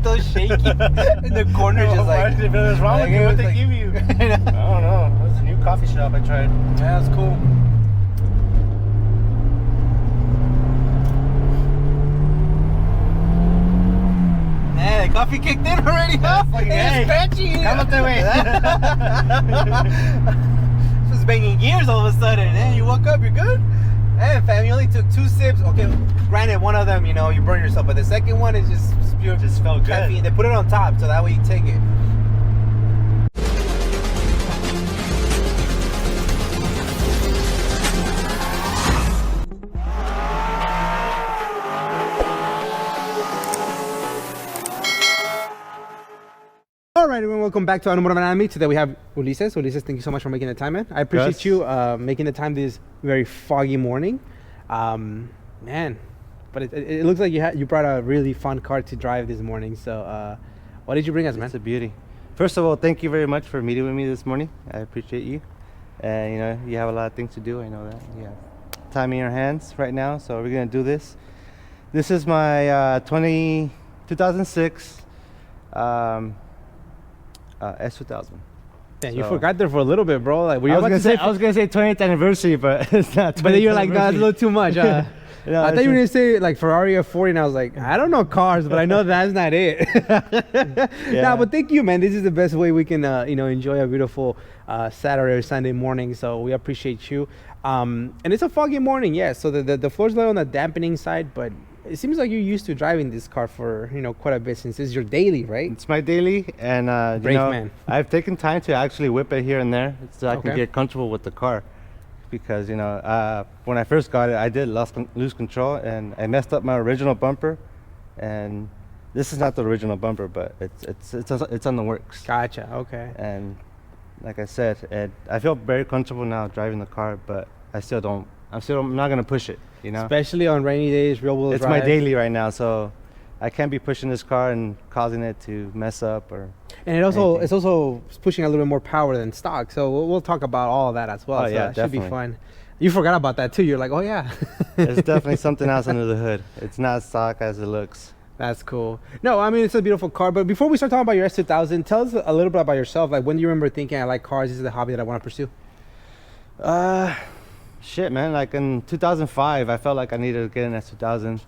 those shaky in the corner, just like. What's wrong with you? What they give you? I don't know. It's a new coffee shop I tried. Yeah, that's cool. Man, the coffee kicked in already, huh? It's scratchy. Come up that way. Just banging gears all of a sudden. Hey, you woke up, you're good? Hey, fam, you only took 2 sips. Okay, granted, one of them, you know, you burn yourself, but the second one is just pure. Just felt good. Caffeine. They put it on top, so that way you take it. All right, everyone, welcome back to Automotive Anatomy. Today we have Ulises. Ulises, thank you so much for making the time, man. I appreciate you making the time this very foggy morning. Man, but it looks like you brought a really fun car to drive this morning. So what did you bring us, man? It's a beauty. First of all, thank you very much for meeting with me this morning. I appreciate you. And you know, you have a lot of things to do. I know that. You have time in your hands right now, so we're gonna do this. This is my 2006 S2000. Yeah, you forgot there for a little bit, bro. Like, were you I was gonna say 20th anniversary, but it's not. But then you're like, no, that's a little too much. No, I thought you were gonna say like Ferrari F40, and I was like, I don't know cars, but I know that's not it. Yeah. No, but thank you, man. This is the best way we can, you know, enjoy a beautiful Saturday or Sunday morning. So we appreciate you. And it's a foggy morning, yeah. So the floor's a little on the dampening side, but it seems like you're used to driving this car for, you know, quite a bit since it's your daily, right? It's my daily, and you know, I've taken time to actually whip it here and there so I can get comfortable with the car. Because you know, when I first got it, I did lose control, and I messed up my original bumper. And this is not the original bumper, but it's on the works. Gotcha. Okay. And like I said, I feel very comfortable now driving the car, but I'm not gonna push it. You know, especially on rainy days, real wheel drive. It's my daily right now, so I can't be pushing this car and causing it to mess up or. And it's also pushing a little bit more power than stock. So we'll talk about all of that as well. Oh, so yeah, that definitely. Should be fun. You forgot about that too. You're like, oh yeah. There's definitely something else under the hood. It's not stock as it looks. That's cool. No, I mean, it's a beautiful car. But before we start talking about your S2000, tell us a little bit about yourself. Like, when do you remember thinking, I like cars, this is the hobby that I want to pursue? Shit, man. Like in 2005, I felt like I needed to get an S2000.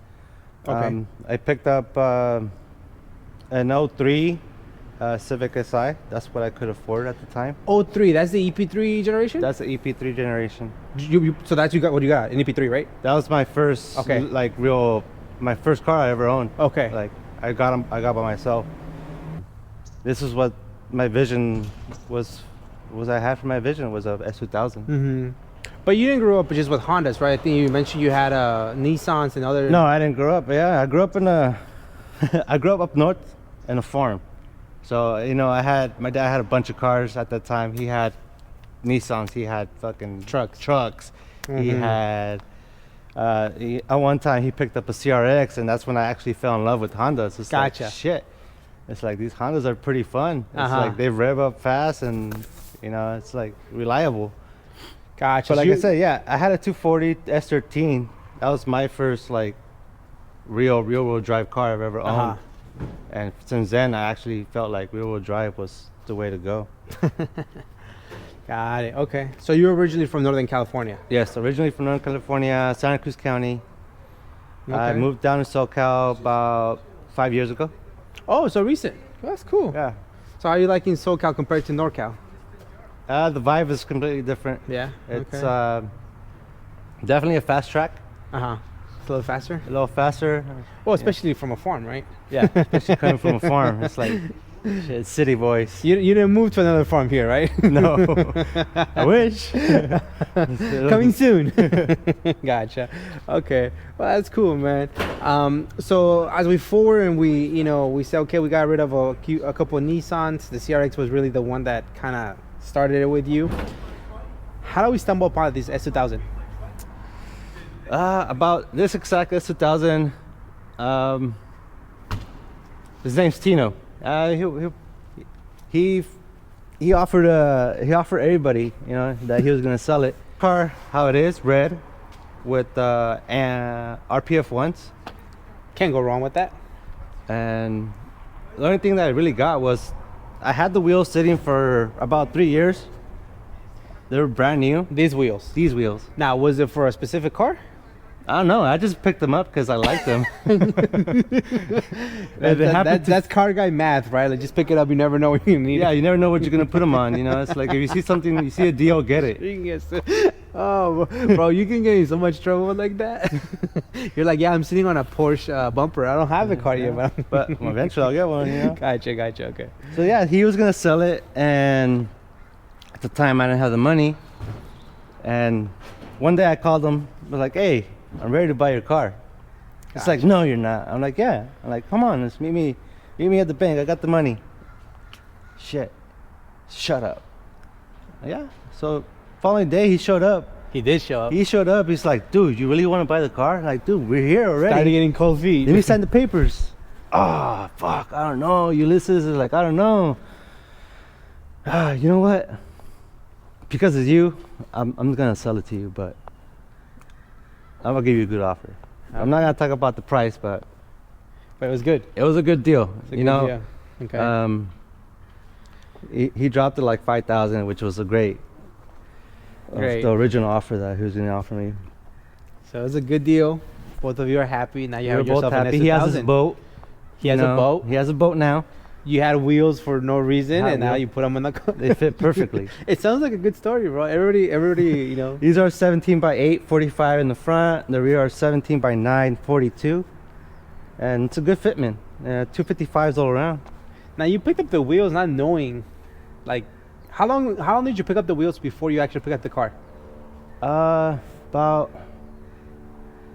Okay. I picked up an 03 Civic Si. That's what I could afford at the time. 03, that's the EP3 generation? That's the EP3 generation. So that's what you got, an EP3, right? That was my first, my first car I ever owned. Okay. Like I got by myself. This is what my vision was I had for my vision was a S2000. Mm-hmm. But you didn't grow up just with Hondas, right? I think you mentioned you had Nissans and other. No, I didn't grow up. Yeah, I grew up I grew up up north in a farm. So you know, my dad had a bunch of cars at that time. He had Nissans. He had fucking trucks. Mm-hmm. He had. At one time, he picked up a CRX, and that's when I actually fell in love with Hondas. It's gotcha. Like, shit. It's like these Hondas are pretty fun. It's like they rev up fast, and you know, it's like reliable. Gotcha. But like I said, yeah, I had a 240 S13. That was my first like real wheel drive car I've ever owned. And since then, I actually felt like real wheel drive was the way to go. Got it. Okay. So you're originally from Northern California? Yes, originally from Northern California, Santa Cruz County. Okay. I moved down to SoCal about 5 years ago. Oh, so recent. Well, that's cool. Yeah. So how are you liking SoCal compared to NorCal? The vibe is completely different. Yeah. It's okay. Definitely a fast track. It's a little faster. A little faster. Well, especially from a farm, right? Yeah, especially coming from a farm. It's like shit, city boys. You didn't move to another farm here, right? No. I wish. Coming soon. Gotcha. Okay. Well, that's cool, man. So as we forward and we say, okay, we got rid of a couple of Nissans. The CRX was really the one that kind of started it with you. How do we stumble upon this S2000? About this exact S2000, his name's Tino. He offered everybody, you know, that he was gonna sell it. Car, how it is, red, with RPF ones. Can't go wrong with that. And the only thing that I really got was I had the wheels sitting for about 3 years. They were brand new. These wheels. These wheels. Now, was it for a specific car? I don't know. I just picked them up because I liked them. That's car guy math, right? Like, just pick it up. You never know when you need it. Yeah, you never know what you're gonna put them on. You know, it's like if you see something, you see a deal, get it. You can get oh, bro, you can get in so much trouble like that. You're like, yeah, I'm sitting on a Porsche bumper. I don't have the car yet, but eventually I'll get one. You know. Gotcha. Okay. So yeah, he was gonna sell it, and at the time I didn't have the money. And one day I called him. I was like, hey, I'm ready to buy your car. It's like, no, you're not. I'm like, yeah. I'm like, come on, let's meet me at the bank. I got the money. Shit. Shut up. Yeah. So following day he showed up. He did show up. He showed up. He's like, dude, you really want to buy the car? I'm like, dude, we're here already. Started getting cold feet. Let me sign the papers. Oh, fuck. I don't know. Ulises is like, I don't know. You know what? Because of you, I'm gonna sell it to you, but I'm gonna give you a good offer. Okay. I'm not gonna talk about the price, but it was good. It was a good deal. You know. Okay. He dropped it like 5,000, which was a great. The original offer that he was gonna offer me. So it was a good deal. Both of you are happy. Now you have yourself an S2000. He has his boat. He has a boat. He has a boat now. You had wheels for no reason, and now you put them in the car. They fit perfectly. It sounds like a good story, bro. Everybody, you know. These are 17 by 8, 45 in the front. The rear are 17 by 9, 42. And it's a good fitment. 255s all around. Now you picked up the wheels not knowing, like, how long did you pick up the wheels before you actually picked up the car?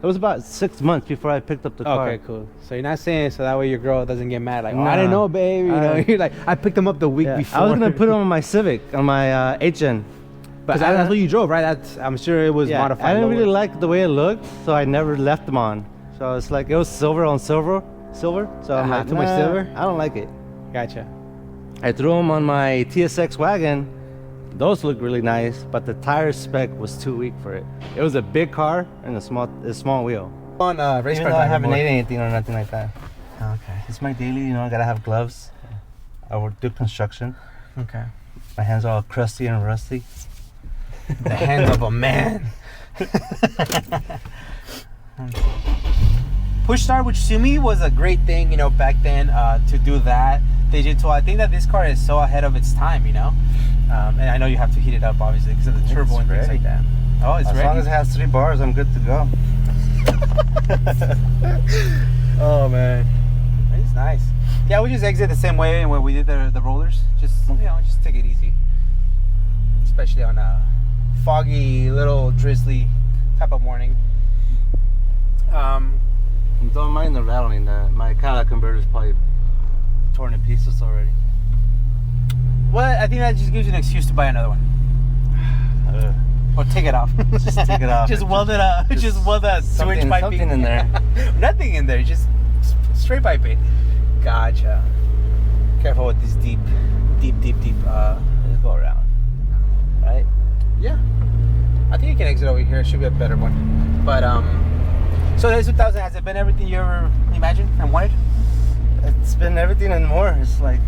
It was about 6 months before I picked up the car. Okay, cool. So you're not saying so that way your girl doesn't get mad, like, oh, I didn't know, babe. You know, you're like, I picked them up the week before. I was gonna put them on my Civic, on my HN. But that's what you drove, right? I'm sure it was modified. I didn't really like the way it looked, so I never left them on. So it's like, it was silver on silver. So I'm like, too much silver? I don't like it. Gotcha. I threw them on my TSX wagon. Those look really nice, but the tire spec was too weak for it. It was a big car and a small wheel. On race car, I haven't ate anything or nothing like that. Okay. It's my daily, you know, I gotta have gloves. I work do construction. Okay. My hands are all crusty and rusty. The hands of a man. Push start, which to me was a great thing, you know, back then to do that. Digital. I think that this car is so ahead of its time, you know. And I know you have to heat it up, obviously, because of the turbo and things like that. Oh, it's ready? As long as it has 3 bars, I'm good to go. Oh, man. It's nice. Yeah, we just exit the same way when we did the rollers. Just, you know, just take it easy. Especially on a foggy, little drizzly type of morning. Don't mind the rattling. My Cadillac converter is probably torn in pieces already. Well, I think that just gives you an excuse to buy another one. Or take it off. Just take it off. Just weld it up. Just weld that switch piping. Something in there. Nothing in there. Just straight piping. Gotcha. Careful with this deep. Just go around. Right? Yeah. I think you can exit over here. It should be a better one. But so the S2000, has it been everything you ever imagined and wanted? It's been everything and more. It's like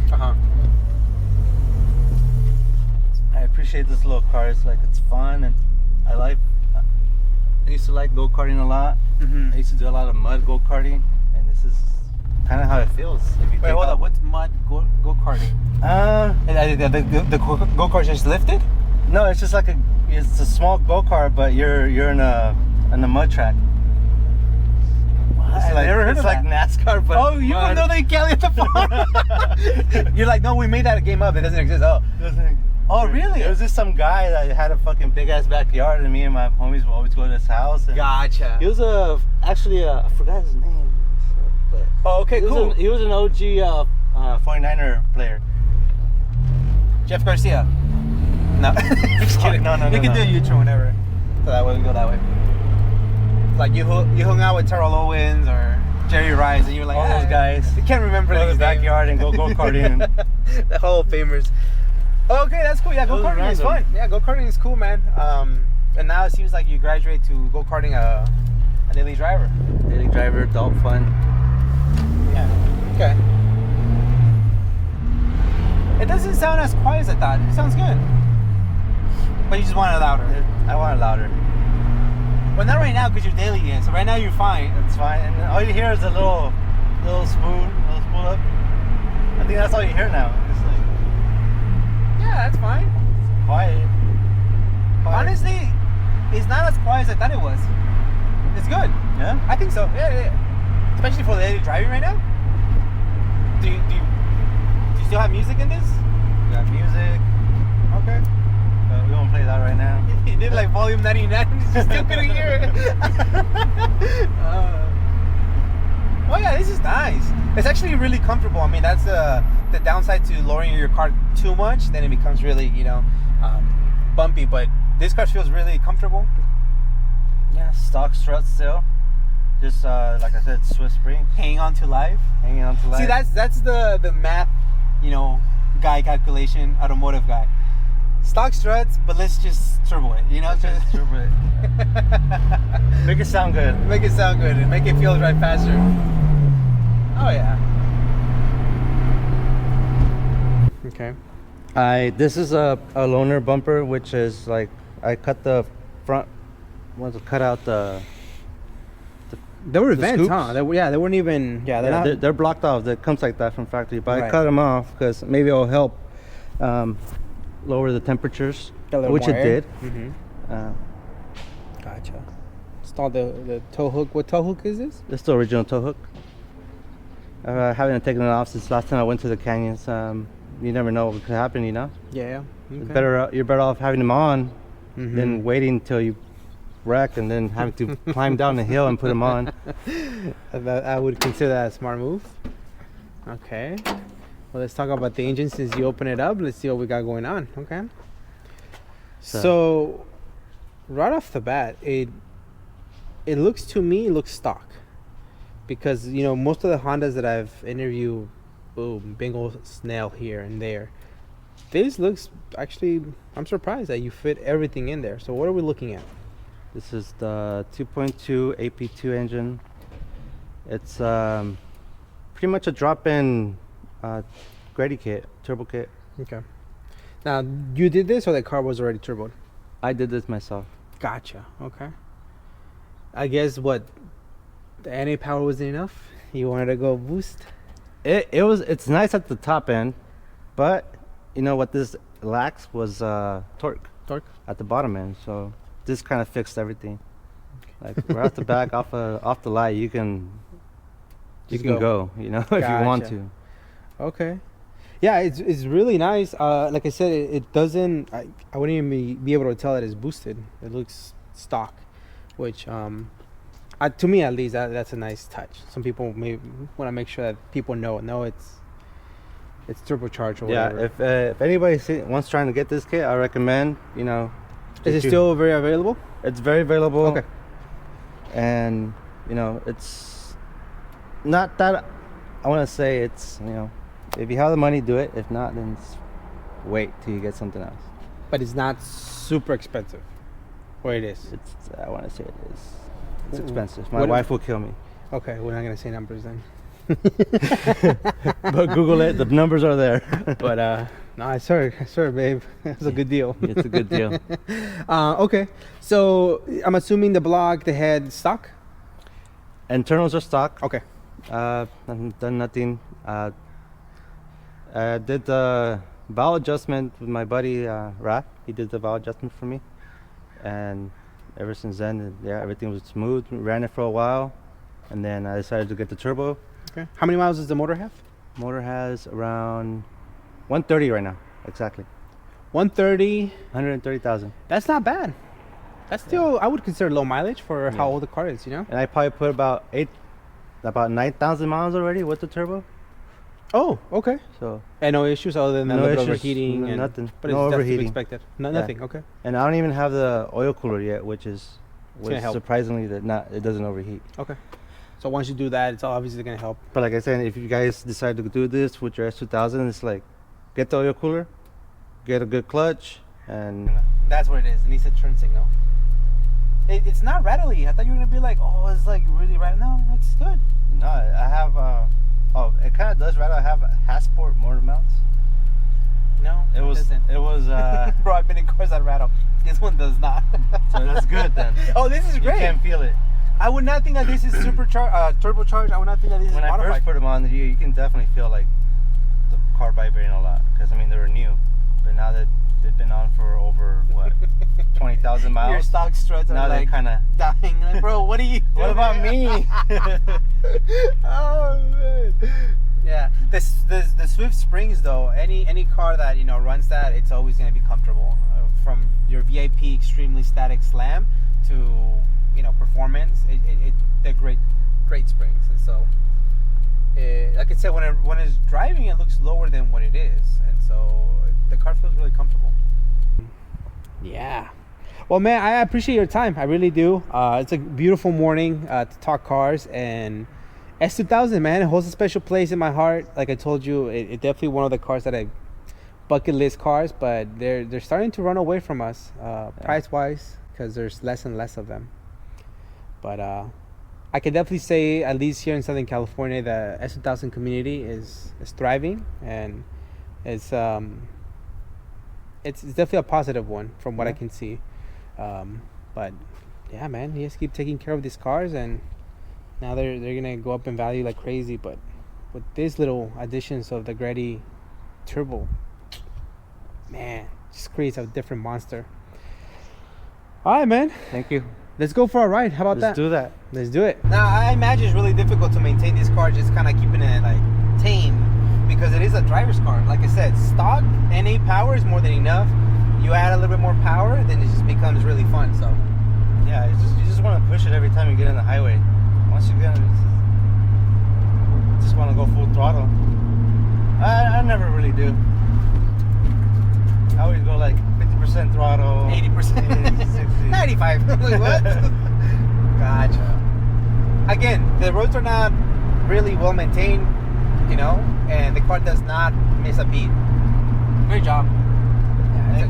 I appreciate this little car. It's like, it's fun, and I used to like go-karting a lot. I used to do a lot of mud go-karting, and this is kind of how it feels. Wait, hold up. What's mud go-karting? The go-kart just lifted? No, it's just like it's a small go-kart, but you're in a mud track. I've never heard of that. It's like NASCAR, but you don't know they can't lift the farm. You're like, no, we made that game up. It doesn't exist. Oh, really? There was just some guy that had a fucking big ass backyard, and me and my homies would always go to his house. Gotcha. He was I forgot his name. But okay, cool. He was an OG 49er player. Jeff Garcia. No, just kidding. No. You can do a U-turn whenever. So that way we go that way. Like you hung out with Terrell Owens or Jerry Rice, and you're like, all those guys. You can't remember his backyard and go karting. The Hall of Famers. Okay, that's cool. Yeah, go karting is fun. Yeah, go karting is cool, man. And now it seems like you graduate to go karting a daily driver. Daily driver, adult fun. Yeah. sound as quiet as I thought. It sounds good. But you just want it louder. I want it louder. Well, not right now because you're daily in. So right now you're fine. It's fine. And all you hear is a little spoon up. I think that's all you hear now. It's like, yeah, that's fine. It's quiet. Honestly, it's not as quiet as I thought it was. It's good. Yeah? I think so. Yeah. Especially for the lady driving right now. Do you still have music in this? We got music. Okay. But we won't play that right now. He did like volume 99. You still couldn't hear it. Oh yeah, this is nice. It's actually really comfortable. I mean, that's the downside to lowering your car too much. Then it becomes really, bumpy. But this car feels really comfortable. Yeah, stock struts still. Just like I said, Swiss spring. Hanging on to life. See, that's the math, guy calculation, automotive guy. Stock struts, but let's just turbo it. Just turbo it. Make it sound good. Make it sound good and make it feel right faster. Oh yeah. Okay. This is a loaner bumper, which is like I cut the front. Want to cut out the. They were vents, scoops. huh? They weren't even. Yeah, they're blocked off. That comes like that from factory, but Right. I cut them off because maybe it'll help lower the temperatures, which it did. Mm-hmm. Gotcha. Install the tow hook. What tow hook is this? It's the original tow hook. I haven't taken it off since last time I went to the canyons. You never know what could happen, Yeah. It's Okay. you're better off having them on Mhm. than waiting till you wreck and then having to climb down the hill and put them on. I would consider that a smart move. Okay. Well, let's talk about the engine since you open it up. Let's see what we got going on. Okay. So right off the bat, it looks to me stock, because most of the Hondas that I've interviewed, boom, big old snail here and there. This looks actually, I'm surprised that you fit everything in there. So what are we looking at? This is the 2.2 AP2 engine. It's pretty much a drop-in Grady kit, turbo kit. Okay. Now, you did this or the car was already turboed? I did this myself. Gotcha. Okay. I guess what, the NA power wasn't enough? You wanted to go boost? It's nice at the top end, but what this lacks was torque at the bottom end. So this kind of fixed everything. Like right off the back, off the light, you can go. If you want to. Okay. Yeah, it's really nice. Like I said, it doesn't. I wouldn't even be able to tell that it's boosted. It looks stock, which to me at least that's a nice touch. Some people may want to make sure that people know it's turbocharged or whatever. Yeah, if anybody wants trying to get this kit, I recommend. Is it still very available? It's very available. Okay. And it's not that. I want to say it's if you have the money, do it. If not, then wait till you get something else. But it's not super expensive. Or it is? I want to say it is. It's expensive. My What- wife will kill me. Okay, we're not gonna say numbers then. But Google it. The numbers are there. But no, I saw it, babe. It's a good deal. It's a good deal. Okay, so I'm assuming the block, the head, stock. Internals are stock. Okay. I've done nothing. I did the valve adjustment with my buddy Raph. He did the valve adjustment for me, and ever since then, everything was smooth. We ran it for a while, and then I decided to get the turbo. Okay. How many miles does the motor have? Motor has around 130 right now, exactly. 130. 130,000. That's not bad. That's still, I would consider low mileage for how old the car is, And I probably put about 9,000 miles already with the turbo. Oh, okay. So And no issues other than No a little issues, overheating and nothing. But No it's definitely overheating. expected. No, Yeah. nothing. Okay. And I don't even have the oil cooler yet, which gonna help. surprisingly it doesn't overheat. Okay. So once you do that, it's obviously gonna help. But like I said, if you guys decide to do this with your S2000, it's like get the oil cooler, get a good clutch, and That's what it is. At least a turn signal. It's not rattly. I thought you were gonna be like, oh, it's like really rattly. No, it's good. no, I have it kind of does rattle. I have Hasport motor mounts. No, It was. doesn't. It was. Bro, I've been in cars that rattle. This one does not. So that's good then. Oh, this is great. You can't feel it. I would not think that this is turbocharged. I would not think that this When is I modified. first put them on, you can definitely feel like the car vibrating a lot. Because I mean they were new, but now that they've been on for over what 20,000 miles. Your stock struts are Now like they kind of dying. Like, bro, what are you? What about me? Oh man. Yeah. The Swift Springs though, any car that runs that, it's always gonna be comfortable. From your VIP extremely static slam to performance, they're great springs, and so like I said, when it's driving, it looks lower than what it is, and so the car feels really comfortable. Yeah. Well, man, I appreciate your time. I really do. It's a beautiful morning to talk cars, and S2000, man, it holds a special place in my heart. Like I told you, it definitely one of the cars that I bucket list cars, but they're starting to run away from us price wise, because there's less and less of them. But I can definitely say, at least here in Southern California, the S2000 community is thriving, and it's definitely a positive one from what I can see. But yeah, man, you just keep taking care of these cars, and now they're gonna go up in value like crazy. But with these little additions of the Greddy Turbo, man, just creates a different monster. All right, man. Thank you. Let's go for a ride. How about Let's do that. Let's do it. Now, I imagine it's really difficult to maintain this car, just kind of keeping it like tame, because it is a driver's car. Like I said, stock NA power is more than enough. You add a little bit more power, then it just becomes really fun. So yeah, you just want to push it every time you get in the highway. Once you get in, you just want to go full throttle. I never really do. I always go like 50% throttle, 80%, 60. 95. Like, what? Gotcha. Again, the roads are not really well maintained, and the car does not miss a beat. Great job. Yeah,